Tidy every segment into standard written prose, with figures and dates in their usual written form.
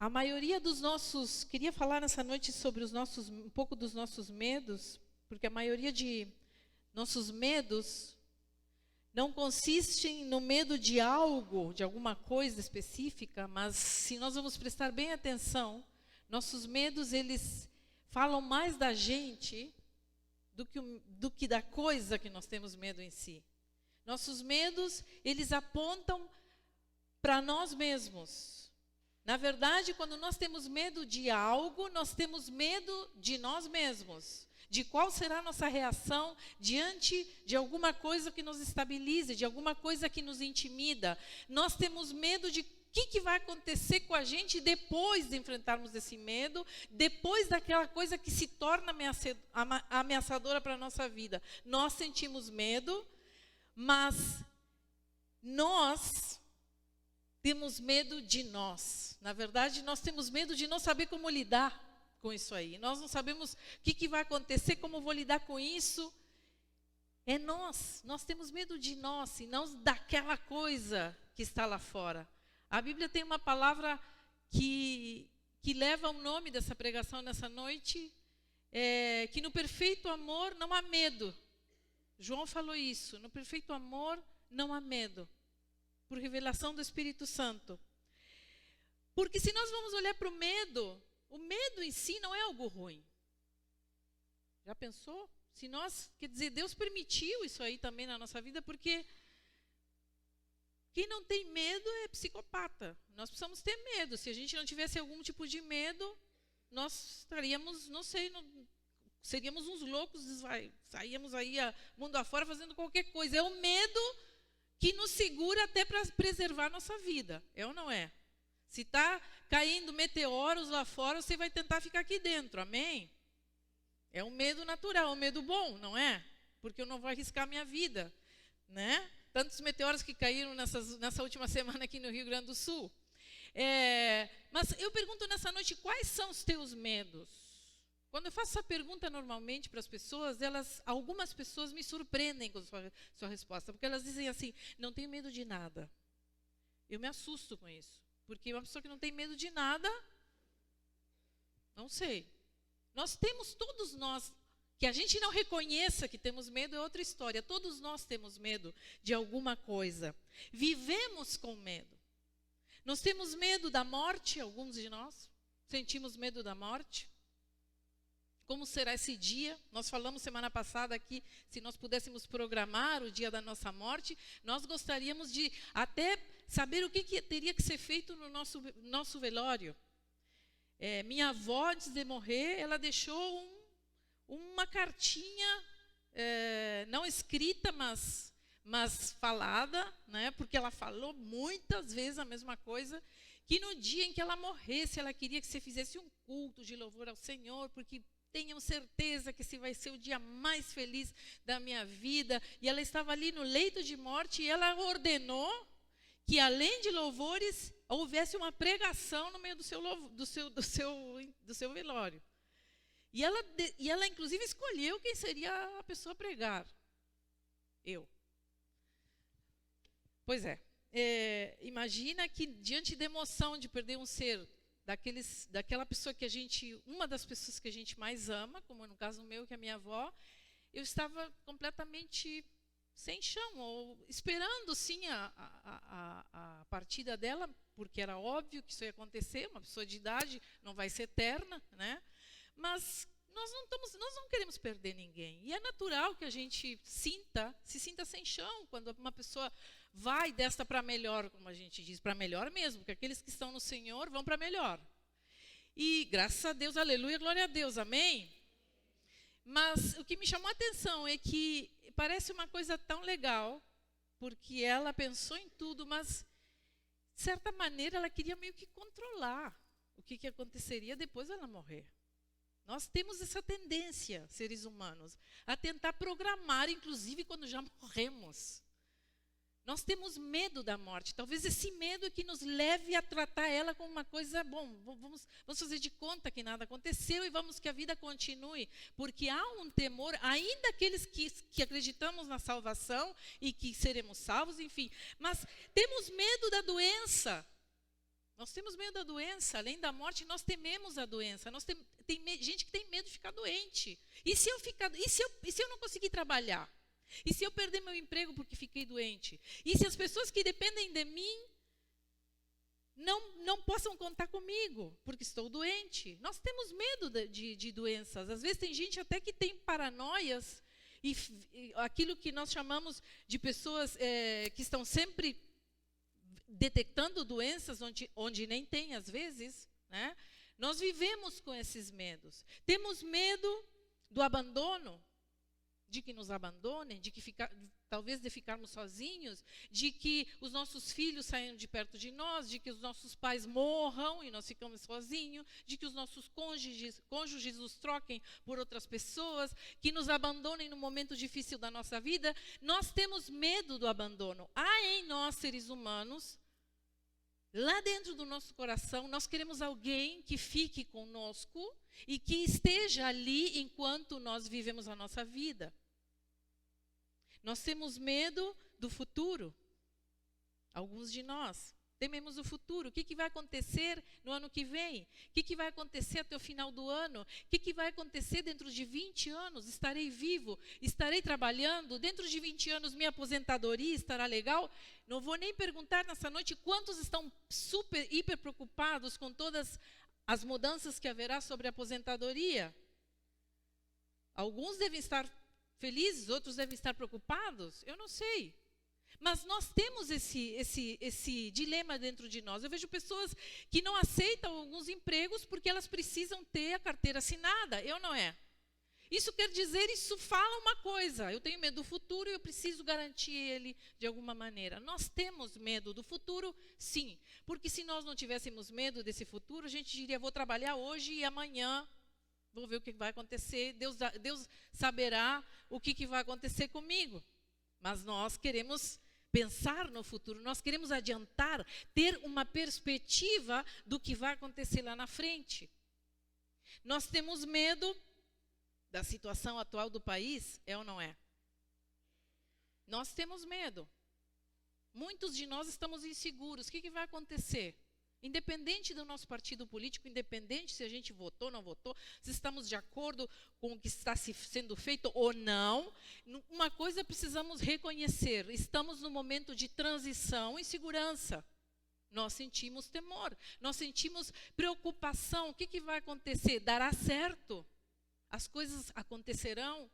A maioria dos nossos, queria falar nessa noite sobre um pouco dos nossos medos, porque a maioria de nossos medos não consistem no medo de algo, de alguma coisa específica, mas se nós vamos prestar bem atenção, nossos medos, eles falam mais da gente do que da coisa que nós temos medo em si. Nossos medos, eles apontam para nós mesmos. Na verdade, quando nós temos medo de algo, nós temos medo de nós mesmos. De qual será a nossa reação diante de alguma coisa que nos estabilize, de alguma coisa que nos intimida. Nós temos medo de o que vai acontecer com a gente depois de enfrentarmos esse medo, depois daquela coisa que se torna ameaçadora para a nossa vida. Nós sentimos medo, mas nós temos medo de nós. Na verdade, nós temos medo de não saber como lidar com isso aí. Nós não sabemos o que vai acontecer, como vou lidar com isso. É nós. Nós temos medo de nós e não daquela coisa que está lá fora. A Bíblia tem uma palavra que leva o nome dessa pregação nessa noite, que no perfeito amor não há medo. João falou isso. No perfeito amor não há medo. Por revelação do Espírito Santo. Porque se nós vamos olhar para o medo em si não é algo ruim. Já pensou? Quer dizer, Deus permitiu isso aí também na nossa vida, porque quem não tem medo é psicopata. Nós precisamos ter medo. Se a gente não tivesse algum tipo de medo, nós estaríamos, não sei, seríamos uns loucos, saíamos aí mundo afora fazendo qualquer coisa. É o medo que nos segura até para preservar a nossa vida. É ou não é? Se está caindo meteoros lá fora, você vai tentar ficar aqui dentro. Amém? É um medo natural, um medo bom, não é? Porque eu não vou arriscar a minha vida. Né? Tantos meteoros que caíram nessa última semana aqui no Rio Grande do Sul. Mas eu pergunto nessa noite, quais são os teus medos? Quando eu faço essa pergunta normalmente para as pessoas, algumas pessoas me surpreendem com a sua resposta, porque elas dizem assim, não tenho medo de nada. Eu me assusto com isso, porque uma pessoa que não tem medo de nada, não sei. Todos nós, que a gente não reconheça que temos medo é outra história, todos nós temos medo de alguma coisa. Vivemos com medo. Nós temos medo da morte, alguns de nós, sentimos medo da morte. Como será esse dia? Nós falamos semana passada aqui, se nós pudéssemos programar o dia da nossa morte, nós gostaríamos de até saber o que teria que ser feito no nosso velório. Minha avó, antes de morrer, ela deixou uma cartinha, não escrita, mas falada, né? Porque ela falou muitas vezes a mesma coisa, que no dia em que ela morresse, ela queria que você fizesse um culto de louvor ao Senhor, porque tenham certeza que esse vai ser o dia mais feliz da minha vida. E ela estava ali no leito de morte e ela ordenou que, além de louvores, houvesse uma pregação no meio do seu velório. E ela, inclusive, escolheu quem seria a pessoa a pregar. Eu. Pois imagina que, diante da emoção de perder um ser, daquela pessoa uma das pessoas que a gente mais ama, como no caso meu, que é a minha avó, eu estava completamente sem chão, ou esperando sim a partida dela, porque era óbvio que isso ia acontecer, uma pessoa de idade não vai ser eterna, né? Mas nós não queremos perder ninguém. E é natural que a gente se sinta sem chão quando uma pessoa vai desta para melhor, como a gente diz, para melhor mesmo, porque aqueles que estão no Senhor vão para melhor. E graças a Deus, aleluia, glória a Deus, amém? Mas o que me chamou a atenção é que parece uma coisa tão legal, porque ela pensou em tudo, mas de certa maneira ela queria meio que controlar o que aconteceria depois dela morrer. Nós temos essa tendência, seres humanos, a tentar programar, inclusive quando já morremos. Nós temos medo da morte. Talvez esse medo é que nos leve a tratar ela como uma coisa, vamos fazer de conta que nada aconteceu e vamos que a vida continue. Porque há um temor, ainda aqueles que acreditamos na salvação e que seremos salvos, enfim. Mas temos medo da doença. Nós temos medo da doença, além da morte, nós tememos a doença. Tem gente que tem medo de ficar doente. E se eu não conseguir trabalhar? E se eu perder meu emprego porque fiquei doente? E se as pessoas que dependem de mim não possam contar comigo, porque estou doente? Nós temos medo de doenças. Às vezes tem gente até que tem paranoias, e aquilo que nós chamamos de pessoas que estão sempre detectando doenças onde nem tem, às vezes, né? Nós vivemos com esses medos. Temos medo do abandono, de que nos abandonem, talvez de ficarmos sozinhos, de que os nossos filhos saiam de perto de nós, de que os nossos pais morram e nós ficamos sozinhos, de que os nossos cônjuges nos troquem por outras pessoas, que nos abandonem no momento difícil da nossa vida. Nós temos medo do abandono. Há em nós, seres humanos, lá dentro do nosso coração, nós queremos alguém que fique conosco e que esteja ali enquanto nós vivemos a nossa vida. Nós temos medo do futuro. Alguns de nós tememos o futuro. O que vai acontecer no ano que vem? O que vai acontecer até o final do ano? O que vai acontecer dentro de 20 anos? Estarei vivo? Estarei trabalhando? Dentro de 20 anos minha aposentadoria estará legal? Não vou nem perguntar nessa noite quantos estão hiper preocupados com todas as mudanças que haverá sobre a aposentadoria. Alguns devem estar felizes, outros devem estar preocupados, eu não sei. Mas nós temos esse dilema dentro de nós. Eu vejo pessoas que não aceitam alguns empregos porque elas precisam ter a carteira assinada, não é? Isso quer dizer, isso fala uma coisa: eu tenho medo do futuro e eu preciso garantir ele de alguma maneira. Nós temos medo do futuro, sim, porque se nós não tivéssemos medo desse futuro, a gente diria: vou trabalhar hoje e amanhã vou ver o que vai acontecer, Deus saberá o que vai acontecer comigo. Mas nós queremos pensar no futuro, nós queremos adiantar, ter uma perspectiva do que vai acontecer lá na frente. Nós temos medo da situação atual do país, ou não é? Nós temos medo. Muitos de nós estamos inseguros. O que vai acontecer? Independente do nosso partido político, independente se a gente votou ou não votou, se estamos de acordo com o que está sendo feito ou não, uma coisa precisamos reconhecer: estamos no momento de transição e segurança. Nós sentimos temor, nós sentimos preocupação. O que vai acontecer? Dará certo? As coisas acontecerão?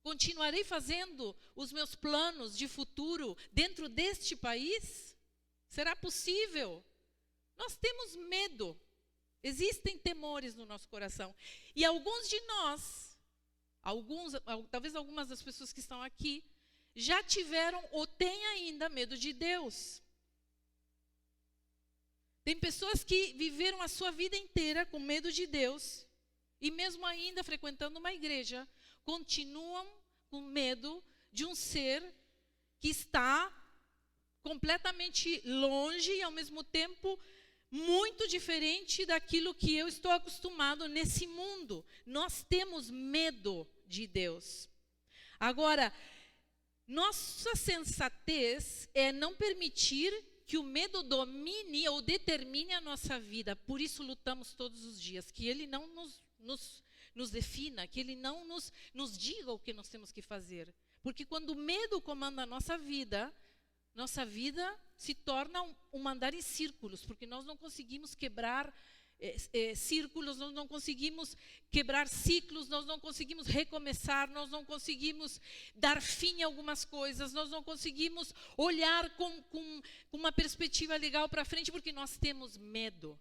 Continuarei fazendo os meus planos de futuro dentro deste país? Será possível? Nós temos medo. Existem temores no nosso coração. E alguns de nós, talvez algumas das pessoas que estão aqui, já tiveram ou têm ainda medo de Deus. Tem pessoas que viveram a sua vida inteira com medo de Deus e mesmo ainda frequentando uma igreja, continuam com medo de um ser que está completamente longe e, ao mesmo tempo, muito diferente daquilo que eu estou acostumado nesse mundo. Nós temos medo de Deus. Agora, nossa sensatez é não permitir que o medo domine ou determine a nossa vida. Por isso lutamos todos os dias, que ele não nos defina, que ele não nos diga o que nós temos que fazer. Porque quando o medo comanda a nossa vida se torna um andar em círculos, porque nós não conseguimos quebrar círculos, nós não conseguimos quebrar ciclos, nós não conseguimos recomeçar, nós não conseguimos dar fim a algumas coisas, nós não conseguimos olhar com uma perspectiva legal para frente, porque nós temos medo.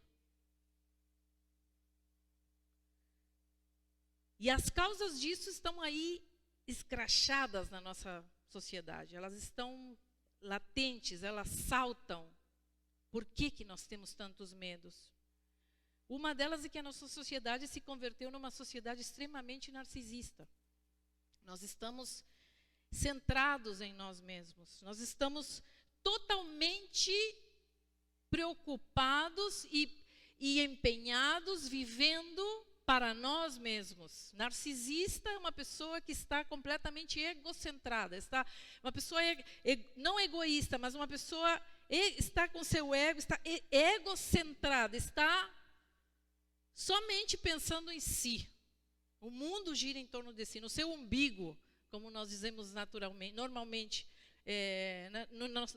E as causas disso estão aí escrachadas na nossa sociedade, elas estão latentes, elas saltam. Por que nós temos tantos medos? Uma delas é que a nossa sociedade se converteu numa sociedade extremamente narcisista. Nós estamos centrados em nós mesmos. Nós estamos totalmente preocupados e empenhados, vivendo para nós mesmos. Narcisista é uma pessoa que está completamente egocentrada, uma pessoa não egoísta, mas uma pessoa está com seu ego, está egocentrada, está somente pensando em si. O mundo gira em torno de si, no seu umbigo, como nós dizemos normalmente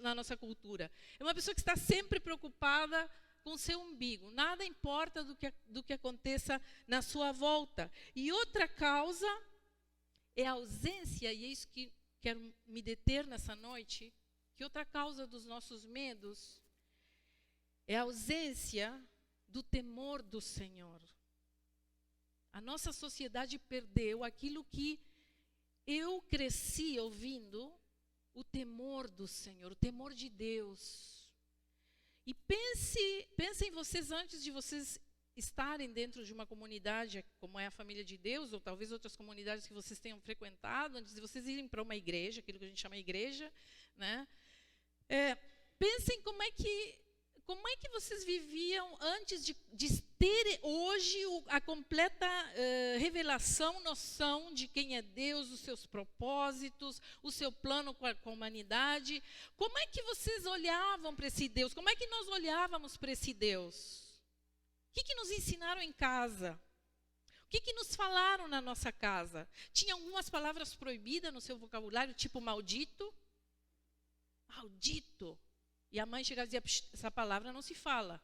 na nossa cultura. É uma pessoa que está sempre preocupada com o seu umbigo. Nada importa do que aconteça na sua volta. E outra causa é a ausência, e é isso que quero me deter nessa noite, que outra causa dos nossos medos é a ausência do temor do Senhor. A nossa sociedade perdeu aquilo que eu cresci ouvindo, o temor do Senhor, o temor de Deus. E pensem vocês, antes de vocês estarem dentro de uma comunidade como é a Família de Deus, ou talvez outras comunidades que vocês tenham frequentado, antes de vocês irem para uma igreja, aquilo que a gente chama igreja, né? Pensem como é que vocês viviam antes de ter hoje a completa revelação, noção de quem é Deus, os seus propósitos, o seu plano com a humanidade. Como é que vocês olhavam para esse Deus? Como é que nós olhávamos para esse Deus? O que nos ensinaram em casa? O que nos falaram na nossa casa? Tinha algumas palavras proibidas no seu vocabulário, tipo maldito? Maldito. E a mãe chegava e dizia, essa palavra não se fala.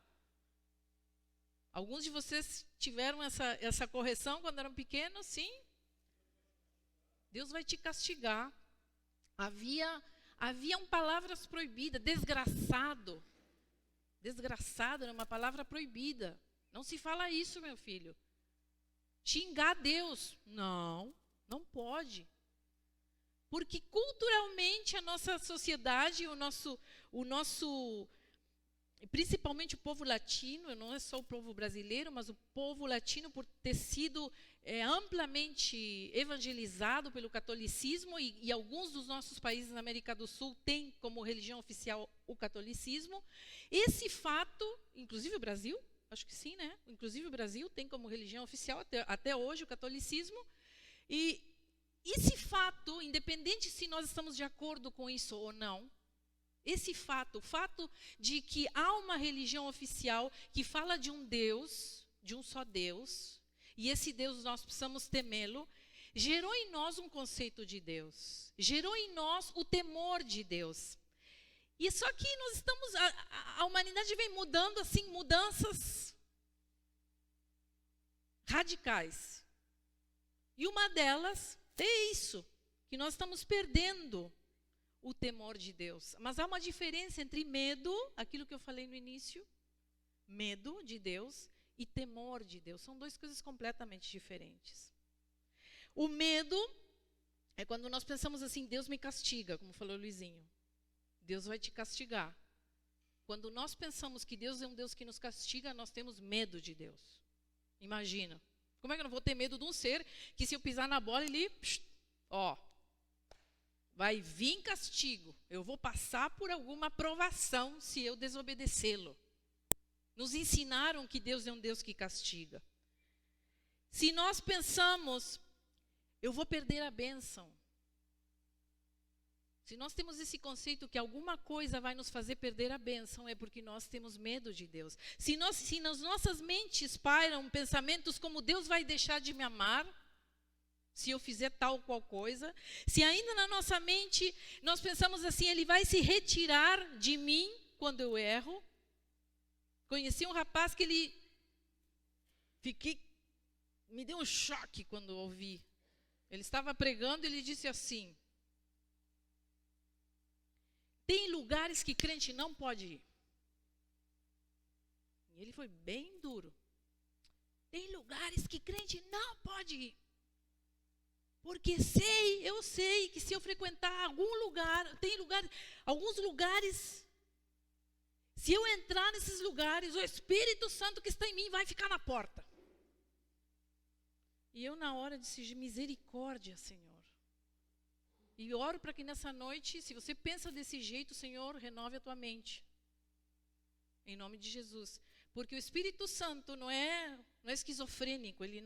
Alguns de vocês tiveram essa correção quando eram pequenos, sim? Deus vai te castigar. Haviam palavras proibidas. Desgraçado. Desgraçado era uma palavra proibida. Não se fala isso, meu filho. Xingar Deus. Não pode. Porque culturalmente a nossa sociedade, o nosso, principalmente o povo latino, não é só o povo brasileiro, mas o povo latino, por ter sido amplamente evangelizado pelo catolicismo, e alguns dos nossos países na América do Sul têm como religião oficial o catolicismo, esse fato, inclusive o Brasil, acho que sim, né? Inclusive o Brasil tem como religião oficial até hoje o catolicismo, e esse fato, independente se nós estamos de acordo com isso ou não, esse fato, o fato de que há uma religião oficial que fala de um Deus, de um só Deus, e esse Deus nós precisamos temê-lo, gerou em nós um conceito de Deus, gerou em nós o temor de Deus. E só que nós estamos, a humanidade vem mudando assim, mudanças radicais. E uma delas é isso, que nós estamos perdendo o temor de Deus. Mas há uma diferença entre medo, aquilo que eu falei no início, medo de Deus e temor de Deus. São duas coisas completamente diferentes. O medo é quando nós pensamos assim, Deus me castiga, como falou o Luizinho. Deus vai te castigar. Quando nós pensamos que Deus é um Deus que nos castiga, nós temos medo de Deus. Imagina. Como é que eu não vou ter medo de um ser que se eu pisar na bola, ele, vai vir castigo. Eu vou passar por alguma provação se eu desobedecê-lo. Nos ensinaram que Deus é um Deus que castiga. Se nós pensamos, eu vou perder a bênção. Se nós temos esse conceito que alguma coisa vai nos fazer perder a bênção, é porque nós temos medo de Deus. Se nas nossas mentes pairam pensamentos como Deus vai deixar de me amar, se eu fizer tal qual coisa, se ainda na nossa mente nós pensamos assim, Ele vai se retirar de mim quando eu erro. Conheci um rapaz que me deu um choque quando ouvi. Ele estava pregando e ele disse assim, tem lugares que crente não pode ir. E ele foi bem duro. Tem lugares que crente não pode ir. Porque eu sei que se eu frequentar algum lugar, alguns lugares, se eu entrar nesses lugares, o Espírito Santo que está em mim vai ficar na porta. E eu na hora disse, misericórdia, Senhor. E oro para que nessa noite, se você pensa desse jeito, Senhor, renove a tua mente. Em nome de Jesus. Porque o Espírito Santo não é esquizofrênico, ele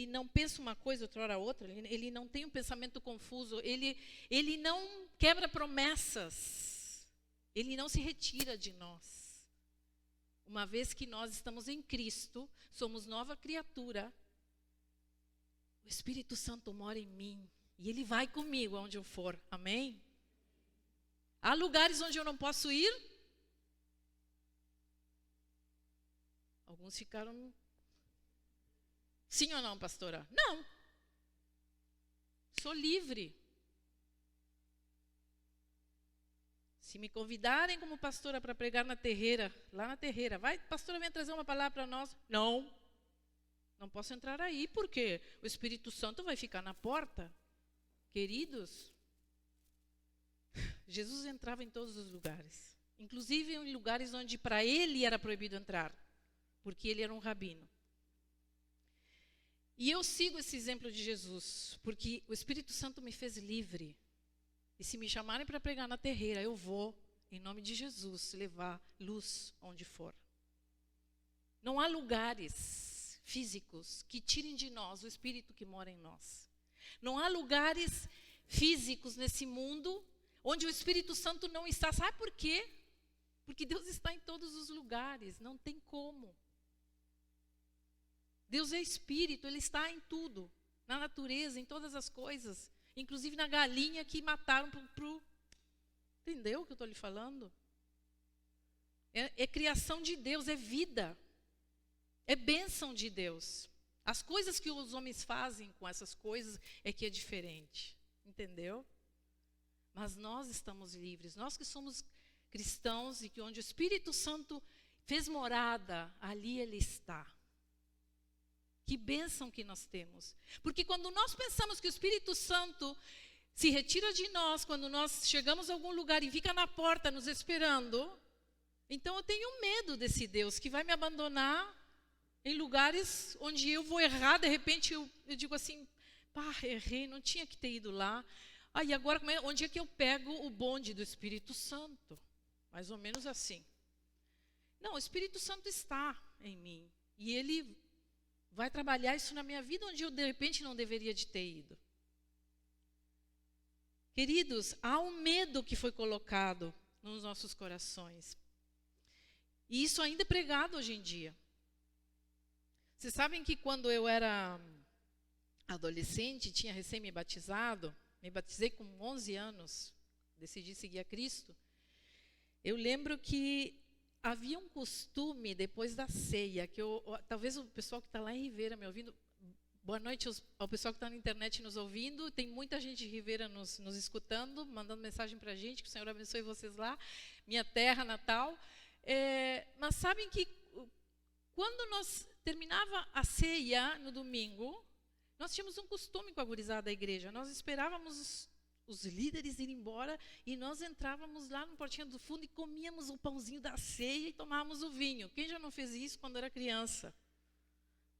não pensa uma coisa, outra hora outra, ele não tem um pensamento confuso, ele não quebra promessas. Ele não se retira de nós. Uma vez que nós estamos em Cristo, somos nova criatura, o Espírito Santo mora em mim e Ele vai comigo aonde eu for. Amém? Há lugares onde eu não posso ir? Alguns ficaram... Sim ou não, pastora? Não. Sou livre. Se me convidarem como pastora para pregar na terreira, lá na terreira, vai, pastora, vem trazer uma palavra para nós. Não. Não posso entrar aí, porque o Espírito Santo vai ficar na porta. Queridos, Jesus entrava em todos os lugares. Inclusive em lugares onde para ele era proibido entrar, porque ele era um rabino. E eu sigo esse exemplo de Jesus, porque o Espírito Santo me fez livre. E se me chamarem para pregar na terreira, eu vou, em nome de Jesus, levar luz onde for. Não há lugares físicos que tirem de nós o Espírito que mora em nós. Não há lugares físicos nesse mundo onde o Espírito Santo não está. Sabe por quê? Porque Deus está em todos os lugares, não tem como. Deus é Espírito, Ele está em tudo, na natureza, em todas as coisas, inclusive na galinha que mataram pro... Entendeu o que eu estou lhe falando? É criação de Deus, é vida, é bênção de Deus. As coisas que os homens fazem com essas coisas é que é diferente, entendeu? Mas nós estamos livres, nós que somos cristãos e que onde o Espírito Santo fez morada, ali Ele está. Que bênção que nós temos. Porque quando nós pensamos que o Espírito Santo se retira de nós, quando nós chegamos a algum lugar e fica na porta nos esperando, então eu tenho medo desse Deus que vai me abandonar em lugares onde eu vou errar. De repente eu digo assim, pá, errei, não tinha que ter ido lá. E agora onde é que eu pego o bonde do Espírito Santo? Mais ou menos assim. Não, o Espírito Santo está em mim. E Ele vai trabalhar isso na minha vida onde eu, de repente, não deveria de ter ido. Queridos, há um medo que foi colocado nos nossos corações. E isso ainda é pregado hoje em dia. Vocês sabem que quando eu era adolescente, tinha recém me batizado, me batizei com 11 anos, decidi seguir a Cristo. Eu lembro que havia um costume depois da ceia, que talvez o pessoal que está lá em Ribeira me ouvindo, boa noite ao pessoal que está na internet nos ouvindo, tem muita gente de Ribeira nos escutando, mandando mensagem para a gente, que o Senhor abençoe vocês lá, minha terra natal. Mas sabem que quando nós terminava a ceia no domingo, nós tínhamos um costume com a gurizada da igreja, nós esperávamos os líderes irem embora e nós entrávamos lá no portinho do fundo e comíamos o pãozinho da ceia e tomávamos o vinho. Quem já não fez isso quando era criança?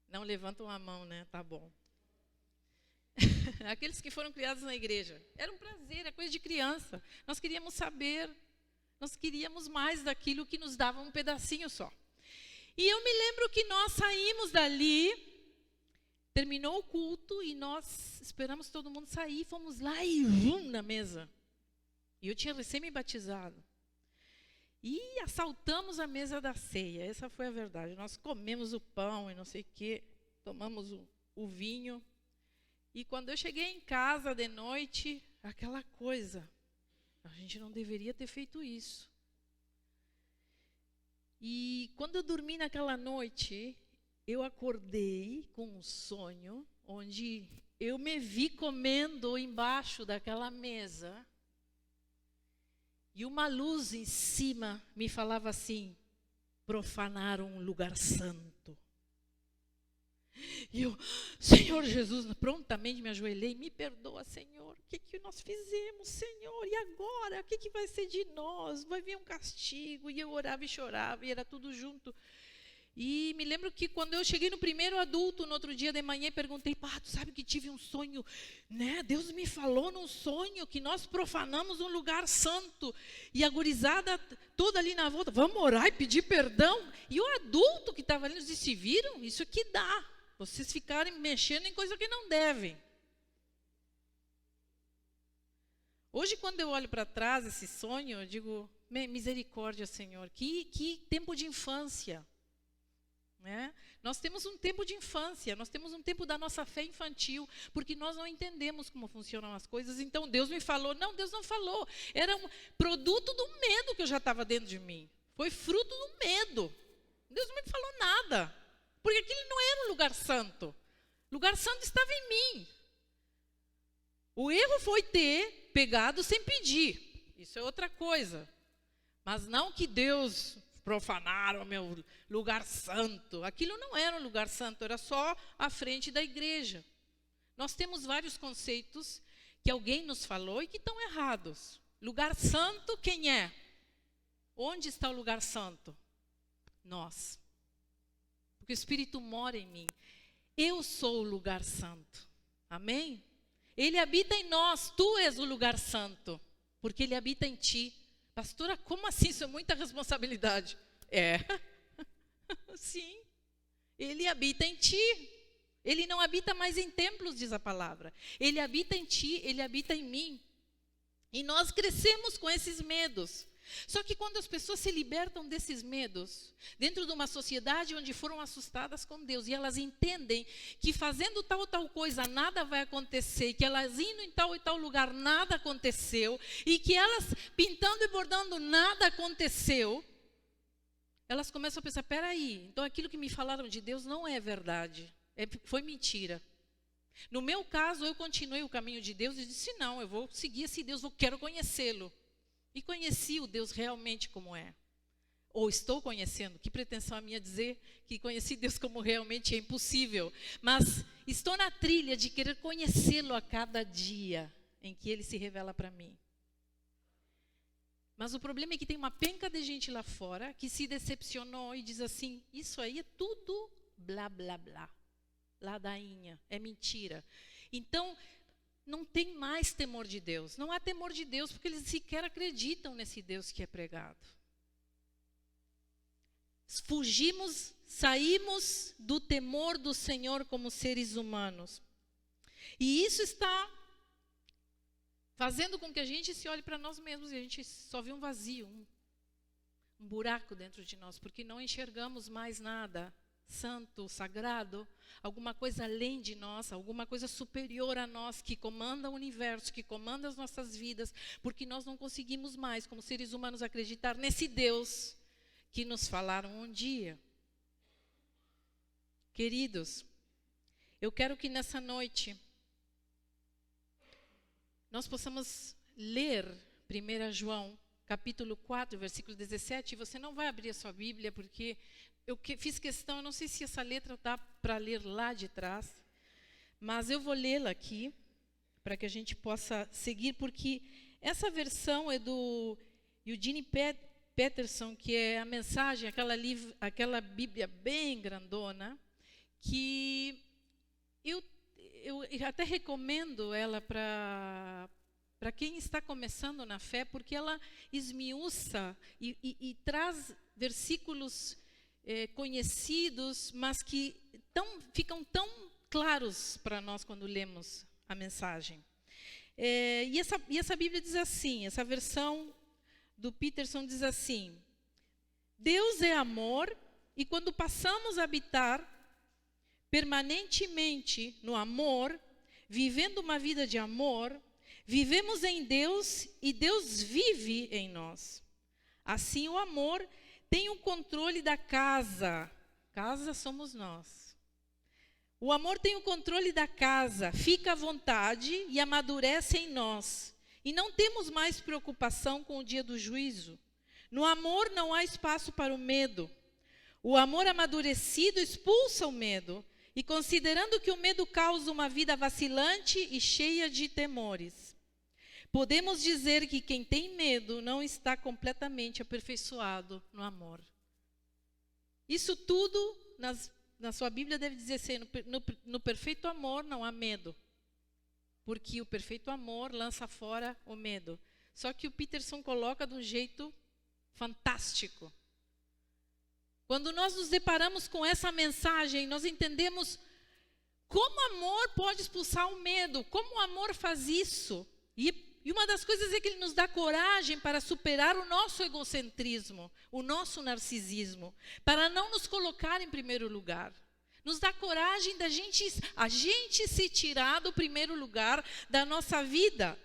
Não levantam a mão, né? Tá bom. Aqueles que foram criados na igreja. Era um prazer, é coisa de criança. Nós queríamos saber, nós queríamos mais daquilo que nos dava um pedacinho só. E eu me lembro que nós saímos dali, terminou o culto e nós esperamos todo mundo sair, fomos lá e na mesa. E eu tinha recém me batizado. E assaltamos a mesa da ceia, essa foi a verdade. Nós comemos o pão e não sei o quê, tomamos o vinho. E quando eu cheguei em casa de noite, aquela coisa, a gente não deveria ter feito isso. E quando eu dormi naquela noite, eu acordei com um sonho onde eu me vi comendo embaixo daquela mesa e uma luz em cima me falava assim, profanaram um lugar santo. E eu, Senhor Jesus, prontamente me ajoelhei, me perdoa, Senhor, o que nós fizemos, Senhor, e agora, o que vai ser de nós? Vai vir um castigo, e eu orava e chorava, e era tudo junto. E me lembro que quando eu cheguei no primeiro adulto, no outro dia de manhã, perguntei, pá, tu sabe que tive um sonho, né? Deus me falou num sonho que nós profanamos um lugar santo. E a gurizada toda ali na volta, vamos orar e pedir perdão. E o adulto que estava ali nos disse, viram? Isso que dá. Vocês ficarem mexendo em coisa que não devem. Hoje, quando eu olho para trás esse sonho, eu digo, Misericórdia, Senhor. Que tempo de infância. Né? Nós temos um tempo de infância, nós temos um tempo da nossa fé infantil, porque nós não entendemos como funcionam as coisas. Então Deus me falou. Não, Deus não falou. Era um produto do medo que eu já estava dentro de mim. Foi fruto do medo. Deus não me falou nada. Porque aquilo não era um lugar santo. O lugar santo estava em mim. O erro foi ter pegado sem pedir. Isso é outra coisa. Mas não que Deus profanaram o meu lugar santo. Aquilo não era um lugar santo, era só a frente da igreja. Nós temos vários conceitos que alguém nos falou e que estão errados. Lugar santo, quem é? Onde está o lugar santo? Nós. Porque o Espírito mora em mim. Eu sou o lugar santo. Amém? Ele habita em nós. Tu és o lugar santo. Porque ele habita em ti. Pastora, como assim? Isso é muita responsabilidade. É. Sim. Ele habita em ti. Ele não habita mais em templos, diz a palavra. Ele habita em ti, ele habita em mim. E nós crescemos com esses medos. Só que quando as pessoas se libertam desses medos, dentro de uma sociedade onde foram assustadas com Deus, e elas entendem que fazendo tal ou tal coisa nada vai acontecer, que elas indo em tal e tal lugar nada aconteceu, e que elas pintando e bordando nada aconteceu, elas começam a pensar, peraí, então aquilo que me falaram de Deus não é verdade, foi mentira. No meu caso, eu continuei o caminho de Deus e disse, não, eu vou seguir esse Deus, quero conhecê-lo. E conheci o Deus realmente como é. Ou estou conhecendo. Que pretensão a minha dizer que conheci Deus como realmente é impossível. Mas estou na trilha de querer conhecê-lo a cada dia em que ele se revela para mim. Mas o problema é que tem uma penca de gente lá fora que se decepcionou e diz assim, isso aí é tudo blá, blá, blá. Ladainha, é mentira. Então, não tem mais temor de Deus. Não há temor de Deus porque eles sequer acreditam nesse Deus que é pregado. Fugimos, saímos do temor do Senhor como seres humanos. E isso está fazendo com que a gente se olhe para nós mesmos e a gente só vê um vazio, um buraco dentro de nós, porque não enxergamos mais nada santo, sagrado, alguma coisa além de nós, alguma coisa superior a nós, que comanda o universo, que comanda as nossas vidas, porque nós não conseguimos mais, como seres humanos, acreditar nesse Deus que nos falaram um dia. Queridos, eu quero que nessa noite nós possamos ler 1 João, capítulo 4, versículo 17. Você não vai abrir a sua Bíblia, porque eu fiz questão, eu não sei se essa letra dá para ler lá de trás, mas eu vou lê-la aqui, para que a gente possa seguir, porque essa versão é do Eugene Peterson, que é a mensagem, aquela Bíblia bem grandona, que eu até recomendo ela para quem está começando na fé, porque ela esmiuça e traz versículos conhecidos, mas que ficam tão claros para nós quando lemos a mensagem. E essa Bíblia diz assim, essa versão do Peterson diz assim, Deus é amor e quando passamos a habitar permanentemente no amor, vivendo uma vida de amor, vivemos em Deus e Deus vive em nós. Assim o amor tem o controle da casa. Casa somos nós. O amor tem o controle da casa, fica à vontade e amadurece em nós. E não temos mais preocupação com o dia do juízo. No amor não há espaço para o medo. O amor amadurecido expulsa o medo. E considerando que o medo causa uma vida vacilante e cheia de temores, podemos dizer que quem tem medo não está completamente aperfeiçoado no amor. Isso tudo na sua Bíblia deve dizer assim, no perfeito amor não há medo. Porque o perfeito amor lança fora o medo. Só que o Peterson coloca de um jeito fantástico. Quando nós nos deparamos com essa mensagem, nós entendemos como o amor pode expulsar o medo, como o amor faz isso. E E uma das coisas é que Ele nos dá coragem para superar o nosso egocentrismo, o nosso narcisismo, para não nos colocar em primeiro lugar. Nos dá coragem da a gente se tirar do primeiro lugar da nossa vida.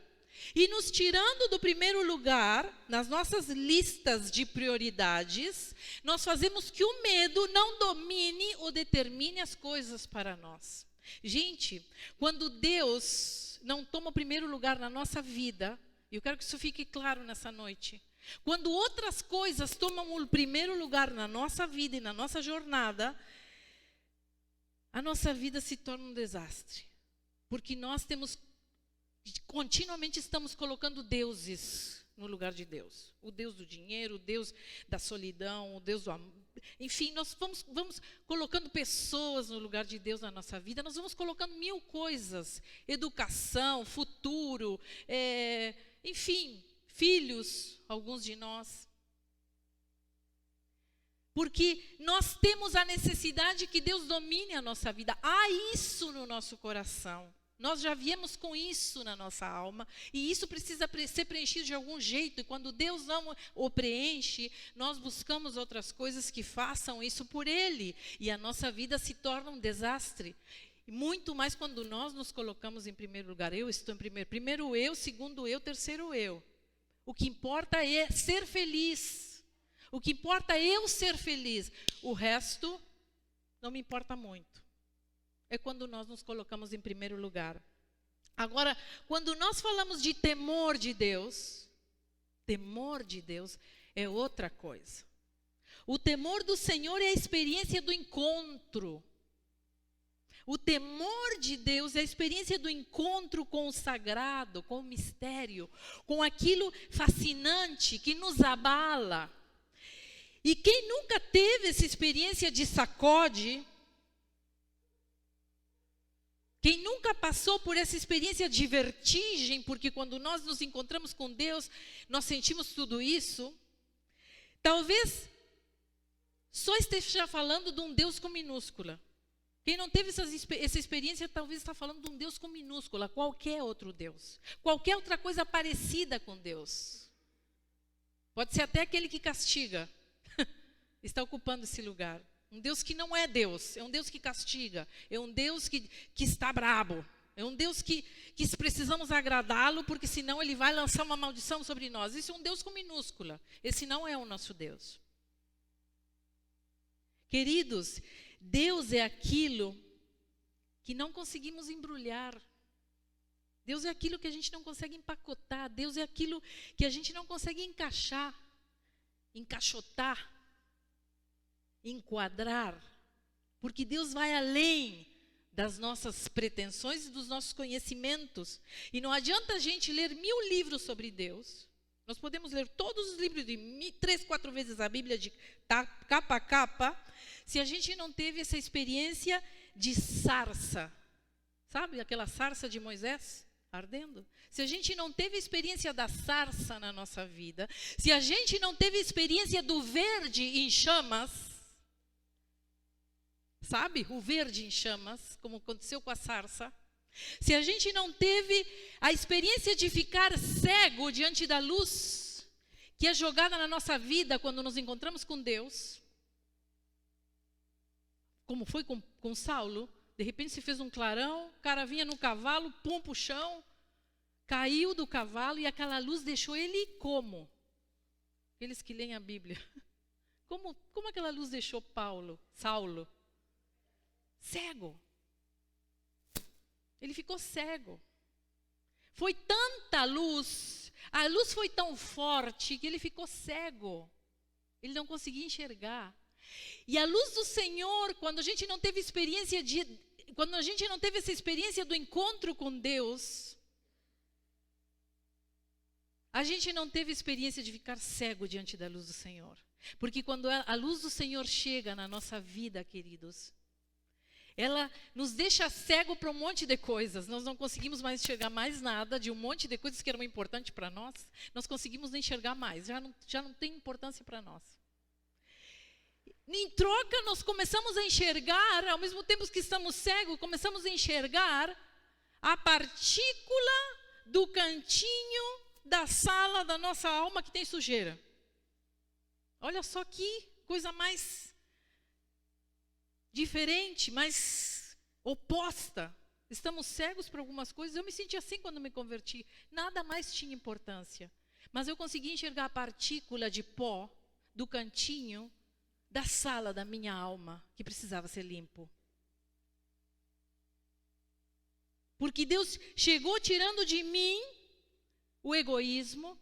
E nos tirando do primeiro lugar, nas nossas listas de prioridades, nós fazemos que o medo não domine ou determine as coisas para nós. Gente, quando Deus não toma o primeiro lugar na nossa vida, e eu quero que isso fique claro nessa noite, quando outras coisas tomam o primeiro lugar na nossa vida e na nossa jornada, a nossa vida se torna um desastre. Porque nós continuamente estamos colocando deuses no lugar de Deus. O Deus do dinheiro, o Deus da solidão, o Deus do amor. Enfim, nós vamos colocando pessoas no lugar de Deus na nossa vida. Nós vamos colocando mil coisas. Educação, futuro, enfim, filhos, alguns de nós. Porque nós temos a necessidade que Deus domine a nossa vida. Há isso no nosso coração. Nós já viemos com isso na nossa alma. E isso precisa ser preenchido de algum jeito. E quando Deus não o preenche, nós buscamos outras coisas que façam isso por Ele. E a nossa vida se torna um desastre. Muito mais quando nós nos colocamos em primeiro lugar. Eu estou em primeiro. Primeiro eu, segundo eu, terceiro eu. O que importa é ser feliz. O que importa é eu ser feliz. O resto não me importa muito. É quando nós nos colocamos em primeiro lugar. Agora, quando nós falamos de temor de Deus é outra coisa. O temor do Senhor é a experiência do encontro. O temor de Deus é a experiência do encontro com o sagrado, com o mistério, com aquilo fascinante que nos abala. E quem nunca teve essa experiência de sacode, quem nunca passou por essa experiência de vertigem, porque quando nós nos encontramos com Deus, nós sentimos tudo isso, talvez só esteja falando de um Deus com minúscula. Quem não teve essa experiência, talvez está falando de um Deus com minúscula, qualquer outro Deus. Qualquer outra coisa parecida com Deus. Pode ser até aquele que castiga. Está ocupando esse lugar. Um Deus que não é Deus, é um Deus que castiga, é um Deus que está brabo, é um Deus que precisamos agradá-lo, porque senão Ele vai lançar uma maldição sobre nós. Isso é um Deus com minúscula, esse não é o nosso Deus. Queridos, Deus é aquilo que não conseguimos embrulhar. Deus é aquilo que a gente não consegue empacotar, Deus é aquilo que a gente não consegue encaixotar, enquadrar, porque Deus vai além das nossas pretensões e dos nossos conhecimentos. E não adianta a gente ler 1000 livros sobre Deus. Nós podemos ler todos os livros de 3, 4 vezes a Bíblia de capa a capa, se a gente não teve essa experiência de sarça. Sabe aquela sarça de Moisés ardendo? Se a gente não teve a experiência da sarça na nossa vida, se a gente não teve a experiência do verde em chamas, sabe? O verde em chamas, como aconteceu com a sarça. Se a gente não teve a experiência de ficar cego diante da luz que é jogada na nossa vida quando nos encontramos com Deus, como foi com Saulo, de repente se fez um clarão, o cara vinha no cavalo, pum pro chão, caiu do cavalo e aquela luz deixou ele como? Aqueles que leem a Bíblia. Como aquela luz deixou Saulo? Cego. Ele ficou cego. Foi tanta luz, a luz foi tão forte que ele ficou cego. Ele não conseguia enxergar. E a luz do Senhor, quando a gente não teve essa experiência do encontro com Deus, a gente não teve experiência de ficar cego diante da luz do Senhor. Porque quando a luz do Senhor chega na nossa vida, queridos, ela nos deixa cego para um monte de coisas. Nós não conseguimos mais enxergar mais nada de um monte de coisas que eram importantes para nós. Nós conseguimos enxergar mais, já não tem importância para nós. Em troca, nós começamos a enxergar, ao mesmo tempo que estamos cegos, começamos a enxergar a partícula do cantinho da sala da nossa alma que tem sujeira. Olha só que coisa mais diferente, mais oposta. Estamos cegos para algumas coisas. Eu me senti assim quando me converti. Nada mais tinha importância. Mas eu consegui enxergar a partícula de pó do cantinho da sala da minha alma, que precisava ser limpo. Porque Deus chegou tirando de mim o egoísmo,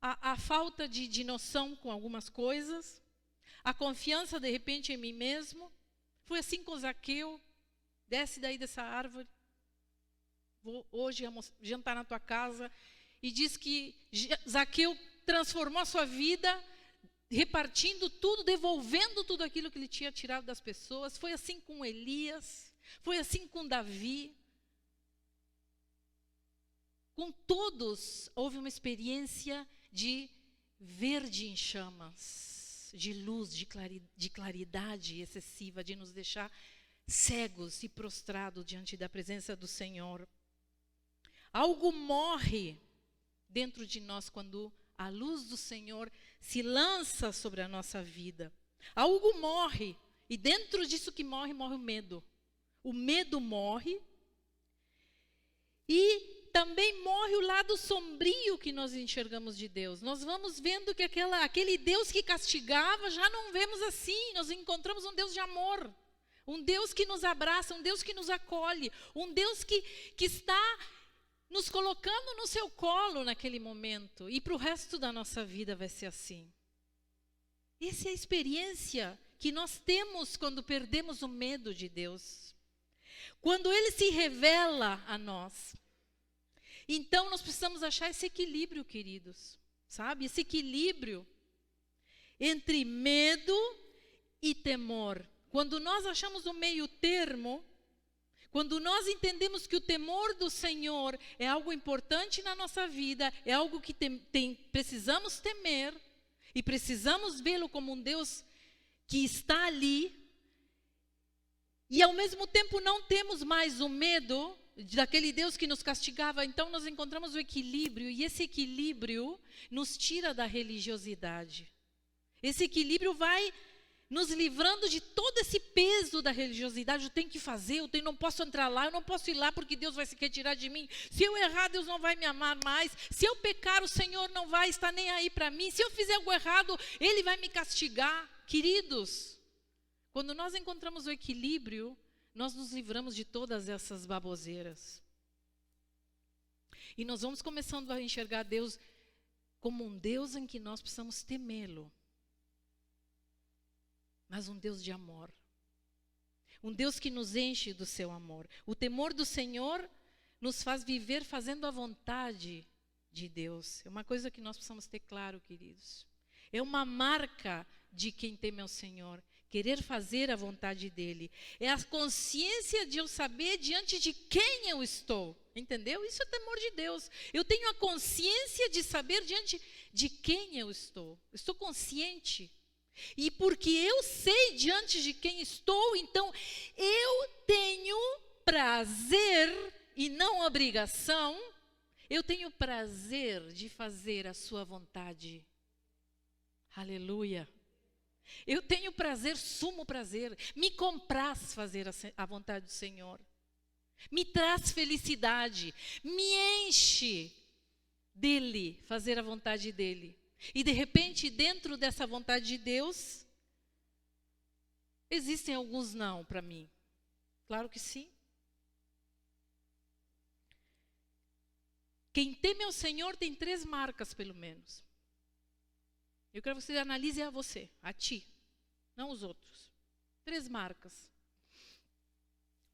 a falta de noção com algumas coisas, a confiança de repente em mim mesmo. Foi assim com Zaqueu. Desce daí dessa árvore, vou hoje jantar na tua casa. E diz que Zaqueu transformou a sua vida, repartindo tudo, devolvendo tudo aquilo que ele tinha tirado das pessoas. Foi assim com Elias, foi assim com Davi. Com todos houve uma experiência de verde em chamas, de luz, de claridade excessiva, de nos deixar cegos e prostrados diante da presença do Senhor. Algo morre dentro de nós quando a luz do Senhor se lança sobre a nossa vida. Algo morre, e dentro disso que morre, morre o medo. O medo morre, e também morre o lado sombrio que nós enxergamos de Deus. Nós vamos vendo que aquele Deus que castigava, já não vemos assim. Nós encontramos um Deus de amor, um Deus que nos abraça, um Deus que nos acolhe, um Deus que está nos colocando no seu colo naquele momento. E para o resto da nossa vida vai ser assim. Essa é a experiência que nós temos quando perdemos o medo de Deus. Quando Ele se revela a nós. Então nós precisamos achar esse equilíbrio, queridos. Sabe? Esse equilíbrio entre medo e temor. Quando nós achamos o meio termo, quando nós entendemos que o temor do Senhor é algo importante na nossa vida, é algo que precisamos temer, e precisamos vê-lo como um Deus que está ali, e ao mesmo tempo não temos mais o medo daquele Deus que nos castigava, então nós encontramos o equilíbrio, e esse equilíbrio nos tira da religiosidade. Esse equilíbrio vai nos livrando de todo esse peso da religiosidade. Eu tenho que fazer, não posso entrar lá, eu não posso ir lá porque Deus vai se retirar de mim. Se eu errar, Deus não vai me amar mais. Se eu pecar, o Senhor não vai estar nem aí para mim. Se eu fizer algo errado, Ele vai me castigar. Queridos, quando nós encontramos o equilíbrio, nós nos livramos de todas essas baboseiras. E nós vamos começando a enxergar Deus como um Deus em que nós precisamos temê-lo. Mas um Deus de amor. Um Deus que nos enche do seu amor. O temor do Senhor nos faz viver fazendo a vontade de Deus. É uma coisa que nós precisamos ter claro, queridos. É uma marca de quem teme ao Senhor. Querer fazer a vontade dEle. É a consciência de eu saber diante de quem eu estou. Entendeu? Isso é temor de Deus. Eu tenho a consciência de saber diante de quem eu estou. Estou consciente. E porque eu sei diante de quem estou, então eu tenho prazer e não obrigação, eu tenho prazer de fazer a sua vontade. Aleluia. Eu tenho prazer, sumo prazer, me compraz fazer a vontade do Senhor. Me traz felicidade, me enche dEle, fazer a vontade dEle. E de repente, dentro dessa vontade de Deus, existem alguns não para mim. Claro que sim. Quem teme ao Senhor tem 3 marcas, pelo menos. Eu quero que você analise a você, a ti, não os outros. 3 marcas.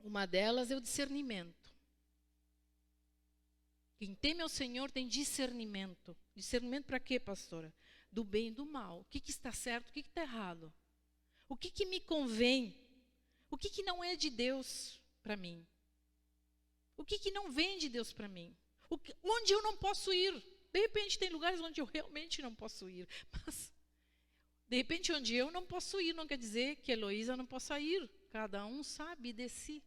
Uma delas é o discernimento. Quem teme ao Senhor tem discernimento. Discernimento para quê, pastora? Do bem e do mal. O que está certo, o que está errado? O que me convém? O que não é de Deus para mim? O que não vem de Deus para mim? Onde eu não posso ir? De repente tem lugares onde eu realmente não posso ir. Mas, de repente, onde eu não posso ir, não quer dizer que Heloísa não possa ir. Cada um sabe de si.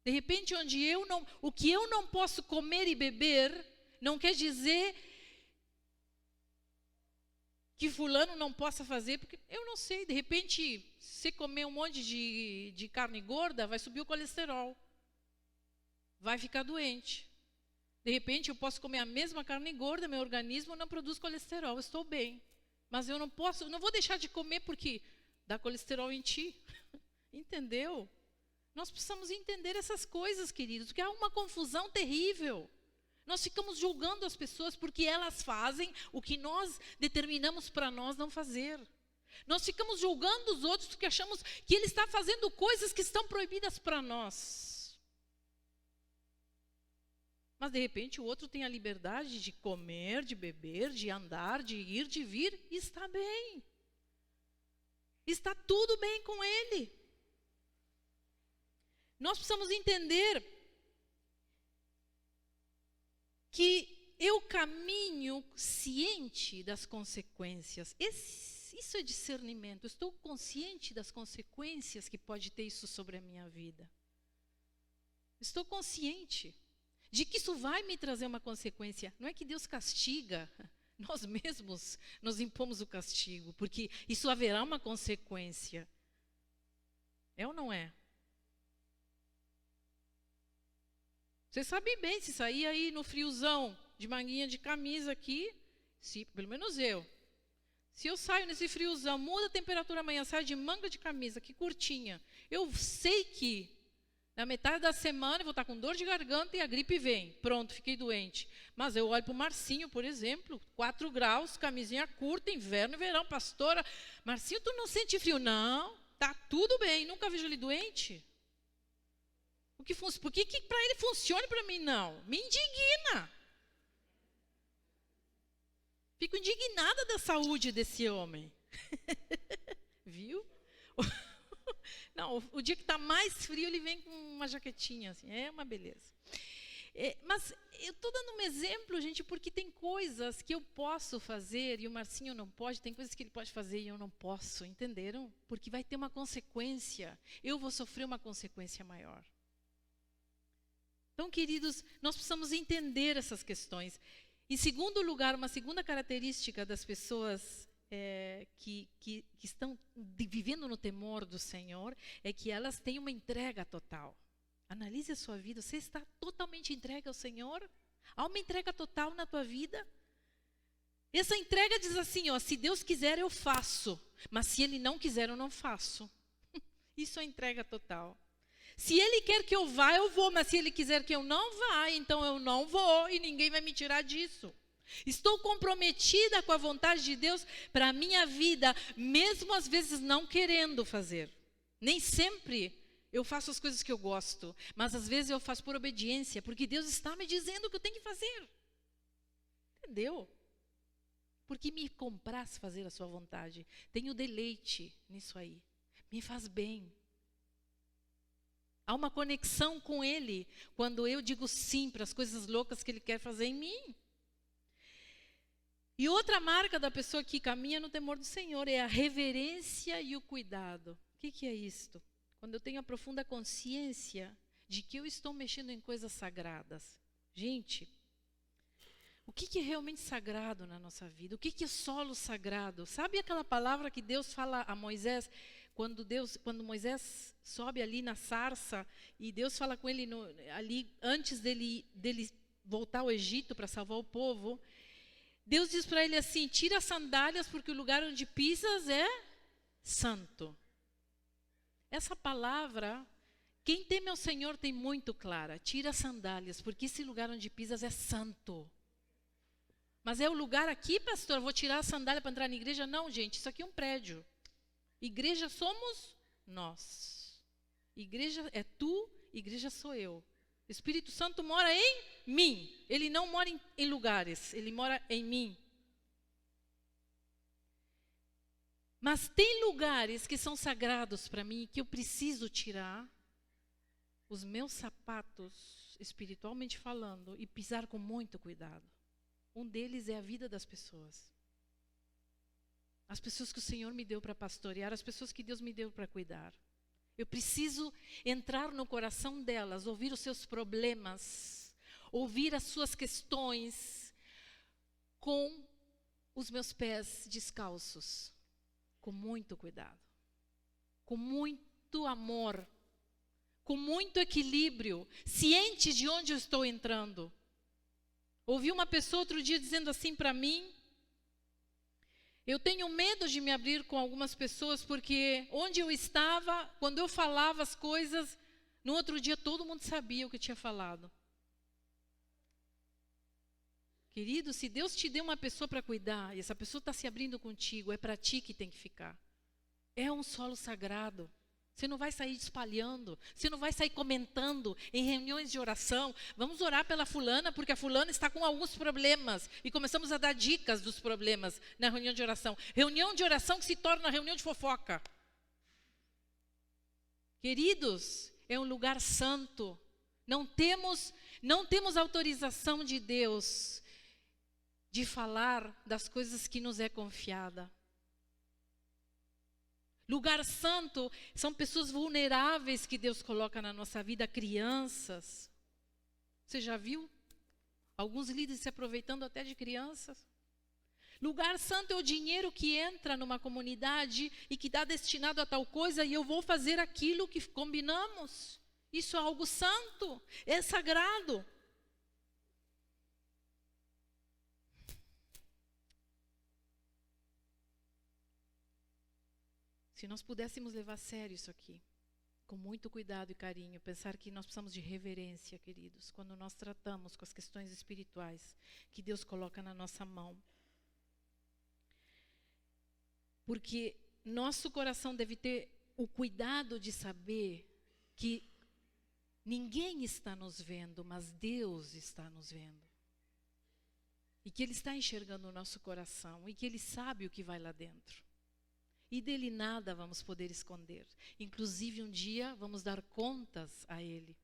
De repente, o que eu não posso comer e beber, não quer dizer que fulano não possa fazer, porque eu não sei. De repente, se comer um monte de carne gorda, vai subir o colesterol. Vai ficar doente. De repente, eu posso comer a mesma carne gorda, meu organismo não produz colesterol, eu estou bem. Mas eu não vou deixar de comer porque dá colesterol em ti. Entendeu? Nós precisamos entender essas coisas, queridos, porque há uma confusão terrível. Nós ficamos julgando as pessoas porque elas fazem o que nós determinamos para nós não fazer. Nós ficamos julgando os outros porque achamos que ele está fazendo coisas que estão proibidas para nós. Mas, de repente, o outro tem a liberdade de comer, de beber, de andar, de ir, de vir, e está bem. Está tudo bem com ele. Nós precisamos entender que eu caminho ciente das consequências. Isso é discernimento. Eu estou consciente das consequências que pode ter isso sobre a minha vida. Estou consciente de que isso vai me trazer uma consequência. Não é que Deus castiga, nós mesmos nos impomos o castigo, porque isso haverá uma consequência. É ou não é? Você sabe bem, se sair aí no friozão, de manguinha de camisa aqui, pelo menos eu. Se eu saio nesse friozão, muda a temperatura amanhã, saio de manga de camisa, que curtinha. Eu sei que na metade da semana eu vou estar com dor de garganta e a gripe vem. Pronto, fiquei doente. Mas eu olho para o Marcinho, por exemplo, 4 graus, camisinha curta, inverno e verão, pastora. Marcinho, tu não sente frio? Não, tá tudo bem, nunca vejo ele doente. Por que para ele funciona e para mim não? Me indigna. Fico indignada da saúde desse homem. Viu? Não, o dia que está mais frio, ele vem com uma jaquetinha, assim, é uma beleza. Mas eu estou dando um exemplo, gente, porque tem coisas que eu posso fazer e o Marcinho não pode, tem coisas que ele pode fazer e eu não posso, entenderam? Porque vai ter uma consequência, eu vou sofrer uma consequência maior. Então, queridos, nós precisamos entender essas questões. Em segundo lugar, uma segunda característica das pessoas que estão vivendo no temor do Senhor é que elas têm uma entrega total. Analise a sua vida. Você está totalmente entregue ao Senhor? Há uma entrega total na tua vida? Essa entrega diz assim, ó, se Deus quiser eu faço, mas se Ele não quiser eu não faço. Isso é entrega total. Se Ele quer que eu vá, eu vou, mas se Ele quiser que eu não vá, então eu não vou e ninguém vai me tirar disso. Estou comprometida com a vontade de Deus para a minha vida, mesmo às vezes não querendo fazer. Nem sempre eu faço as coisas que eu gosto, mas às vezes eu faço por obediência, porque Deus está me dizendo o que eu tenho que fazer. Entendeu? Porque me compraz fazer a sua vontade. Tenho deleite nisso aí. Me faz bem. Há uma conexão com Ele quando eu digo sim para as coisas loucas que Ele quer fazer em mim. E outra marca da pessoa que caminha no temor do Senhor é a reverência e o cuidado. O que é isto? Quando eu tenho a profunda consciência de que eu estou mexendo em coisas sagradas. Gente, o que é realmente sagrado na nossa vida? O que é solo sagrado? Sabe aquela palavra que Deus fala a Moisés? Quando Moisés sobe ali na sarça e Deus fala com ele ali antes dele voltar ao Egito para salvar o povo, Deus diz para ele assim, tira as sandálias porque o lugar onde pisas é santo. Essa palavra, quem teme ao Senhor tem muito clara, tira as sandálias porque esse lugar onde pisas é santo. Mas é o lugar aqui, pastor, eu vou tirar a sandália para entrar na igreja? Não, gente, isso aqui é um prédio. Igreja somos nós. Igreja é tu, igreja sou eu. O Espírito Santo mora em mim. Ele não mora em lugares, ele mora em mim. Mas tem lugares que são sagrados para mim, que eu preciso tirar os meus sapatos, espiritualmente falando, e pisar com muito cuidado. Um deles é a vida das pessoas. As pessoas que o Senhor me deu para pastorear, as pessoas que Deus me deu para cuidar. Eu preciso entrar no coração delas, ouvir os seus problemas, ouvir as suas questões com os meus pés descalços, com muito cuidado, com muito amor, com muito equilíbrio, ciente de onde eu estou entrando. Ouvi uma pessoa outro dia dizendo assim para mim: eu tenho medo de me abrir com algumas pessoas, porque onde eu estava, quando eu falava as coisas, no outro dia todo mundo sabia o que eu tinha falado. Querido, se Deus te deu uma pessoa para cuidar, e essa pessoa está se abrindo contigo, é para ti que tem que ficar. É um solo sagrado. Você não vai sair espalhando, você não vai sair comentando em reuniões de oração. Vamos orar pela fulana, porque a fulana está com alguns problemas. E começamos a dar dicas dos problemas na reunião de oração. Reunião de oração que se torna reunião de fofoca. Queridos, é um lugar santo. Não temos autorização de Deus de falar das coisas que nos é confiada. Lugar santo são pessoas vulneráveis que Deus coloca na nossa vida, crianças. Você já viu? Alguns líderes se aproveitando até de crianças. Lugar santo é o dinheiro que entra numa comunidade e que está destinado a tal coisa e eu vou fazer aquilo que combinamos. Isso é algo santo, é sagrado. Se nós pudéssemos levar a sério isso aqui, com muito cuidado e carinho, pensar que nós precisamos de reverência, queridos, quando nós tratamos com as questões espirituais que Deus coloca na nossa mão. Porque nosso coração deve ter o cuidado de saber que ninguém está nos vendo, mas Deus está nos vendo. E que Ele está enxergando o nosso coração e que Ele sabe o que vai lá dentro. E dele nada vamos poder esconder. Inclusive um dia vamos dar contas a Ele.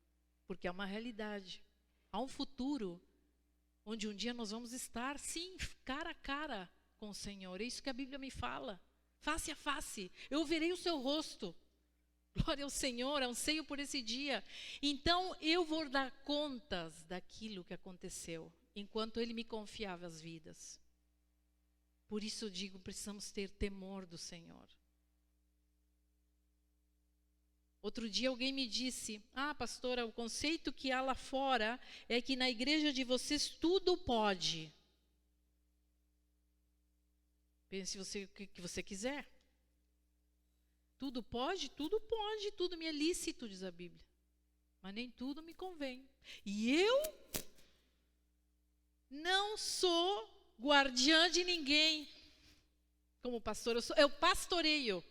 Porque é uma realidade. Há um futuro onde um dia nós vamos estar, sim, cara a cara com o Senhor. É isso que a Bíblia me fala. Face a face. Eu verei o seu rosto. Glória ao Senhor, anseio por esse dia. Então eu vou dar contas daquilo que aconteceu, enquanto Ele me confiava as vidas. Por isso eu digo, precisamos ter temor do Senhor. Outro dia alguém me disse: pastora, o conceito que há lá fora é que na igreja de vocês tudo pode. Pense o que você quiser. Tudo pode, tudo me é lícito, diz a Bíblia. Mas nem tudo me convém. E eu não sou guardiã de ninguém. Como pastor, eu pastoreio.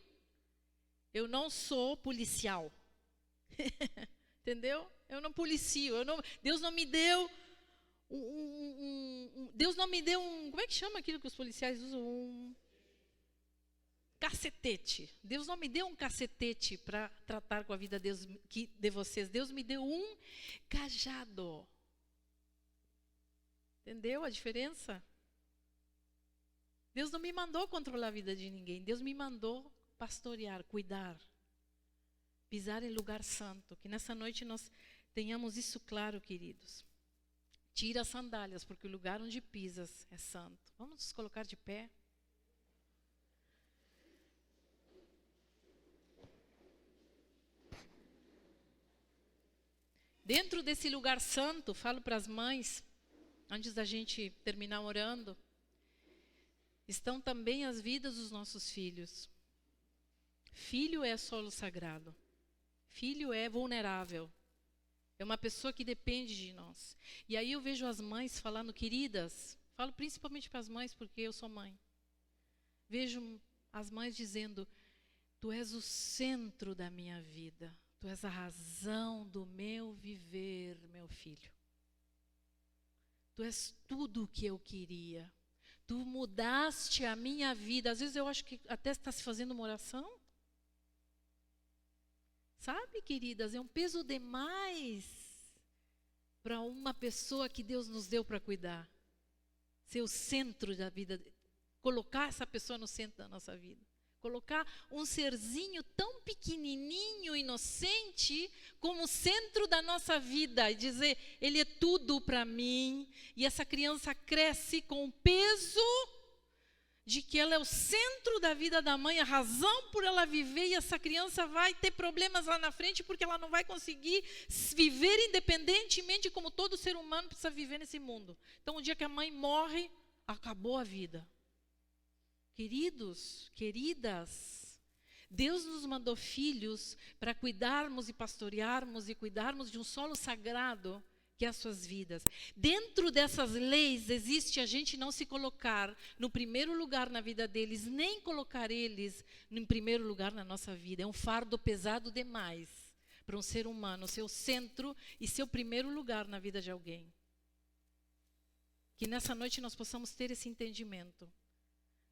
Eu não sou policial. Entendeu? Eu não policio. Deus não me deu Deus não me deu como é que chama aquilo que os policiais usam? Um cacetete. Deus não me deu um cacetete para tratar com a vida de vocês. Deus me deu um cajado. Entendeu a diferença? Deus não me mandou controlar a vida de ninguém. Deus me mandou pastorear, cuidar, pisar em lugar santo. Que nessa noite nós tenhamos isso claro, queridos. Tira as sandálias, porque o lugar onde pisas é santo. Vamos nos colocar de pé. Dentro desse lugar santo, falo para as mães, antes da gente terminar orando, estão também as vidas dos nossos filhos. Filho é solo sagrado. Filho é vulnerável. É uma pessoa que depende de nós. E aí eu vejo as mães falando, queridas, falo principalmente para as mães porque eu sou mãe. Vejo as mães dizendo, tu és o centro da minha vida. Tu és a razão do meu viver, meu filho. Tu és tudo o que eu queria. Tu mudaste a minha vida. Às vezes eu acho que até está se fazendo uma oração. Sabe, queridas, é um peso demais para uma pessoa que Deus nos deu para cuidar. Ser o centro da vida, colocar essa pessoa no centro da nossa vida. Colocar um serzinho tão pequenininho, inocente, como centro da nossa vida. E dizer, ele é tudo para mim. E essa criança cresce com o peso de que ela é o centro da vida da mãe, a razão por ela viver, e essa criança vai ter problemas lá na frente porque ela não vai conseguir viver independentemente como todo ser humano precisa viver nesse mundo. Então, o dia que a mãe morre, acabou a vida. Queridos, queridas, Deus nos mandou filhos para cuidarmos e pastorearmos e cuidarmos de um solo sagrado que é as suas vidas. Dentro dessas leis existe a gente não se colocar no primeiro lugar na vida deles, nem colocar eles no primeiro lugar na nossa vida. É um fardo pesado demais para um ser humano ser o centro e ser o primeiro lugar na vida de alguém. Que nessa noite nós possamos ter esse entendimento.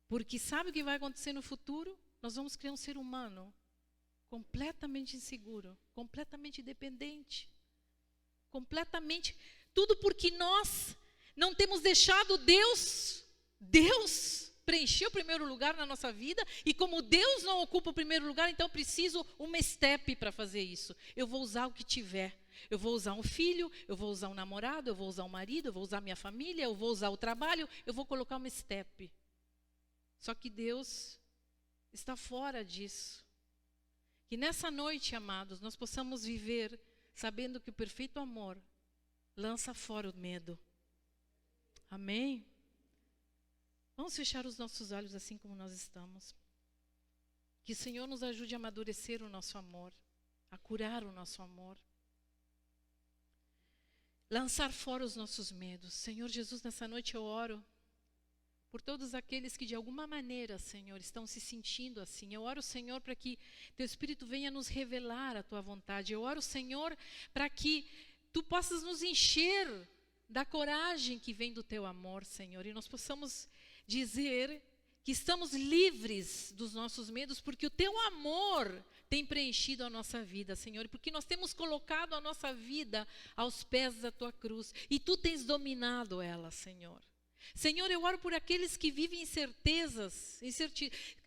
Porque sabe o que vai acontecer no futuro? Nós vamos criar um ser humano completamente inseguro, completamente dependente. Completamente, tudo porque nós não temos deixado Deus preencher o primeiro lugar na nossa vida, e como Deus não ocupa o primeiro lugar, então eu preciso uma step para fazer isso. Eu vou usar o que tiver. Eu vou usar um filho, eu vou usar um namorado, eu vou usar um marido, eu vou usar minha família, eu vou usar o trabalho, eu vou colocar uma step. Só que Deus está fora disso. Que nessa noite, amados, nós possamos viver sabendo que o perfeito amor lança fora o medo. Amém? Vamos fechar os nossos olhos assim como nós estamos. Que o Senhor nos ajude a amadurecer o nosso amor, a curar o nosso amor. Lançar fora os nossos medos. Senhor Jesus, nessa noite eu oro por todos aqueles que de alguma maneira, Senhor, estão se sentindo assim. Eu oro, Senhor, para que Teu Espírito venha nos revelar a Tua vontade. Eu oro, Senhor, para que Tu possas nos encher da coragem que vem do Teu amor, Senhor. E nós possamos dizer que estamos livres dos nossos medos, porque o Teu amor tem preenchido a nossa vida, Senhor. Porque nós temos colocado a nossa vida aos pés da Tua cruz. E Tu tens dominado ela, Senhor. Senhor, eu oro por aqueles que vivem incertezas,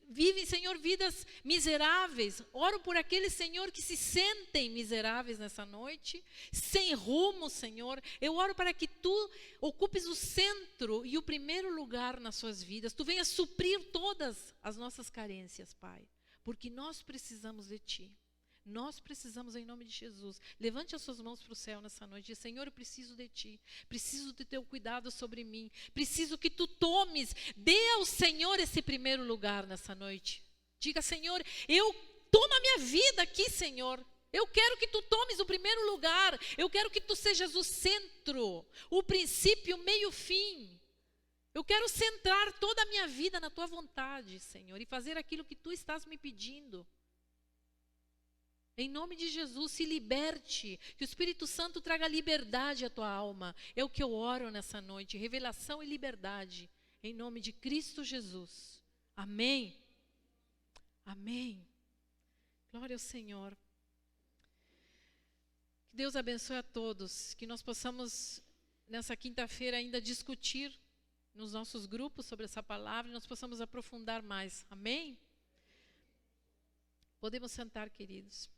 vivem, Senhor, vidas miseráveis. Oro por aqueles, Senhor, que se sentem miseráveis nessa noite, sem rumo, Senhor. Eu oro para que Tu ocupes o centro e o primeiro lugar nas suas vidas. Tu venhas suprir todas as nossas carências, Pai, porque nós precisamos de Ti. Nós precisamos, em nome de Jesus. Levante as suas mãos para o céu nessa noite. Diz, Senhor, eu preciso de Ti. Preciso de Teu cuidado sobre mim. Preciso que Tu tomes. Dê ao Senhor esse primeiro lugar nessa noite. Diga, Senhor, toma a minha vida aqui, Senhor. Eu quero que Tu tomes o primeiro lugar. Eu quero que Tu sejas o centro, o princípio, o meio, o fim. Eu quero centrar toda a minha vida na Tua vontade, Senhor, e fazer aquilo que Tu estás me pedindo. Em nome de Jesus, se liberte, que o Espírito Santo traga liberdade à tua alma. É o que eu oro nessa noite, revelação e liberdade, em nome de Cristo Jesus. Amém? Amém. Glória ao Senhor. Que Deus abençoe a todos, que nós possamos, nessa quinta-feira, ainda discutir nos nossos grupos sobre essa palavra, e nós possamos aprofundar mais. Amém? Podemos sentar, queridos.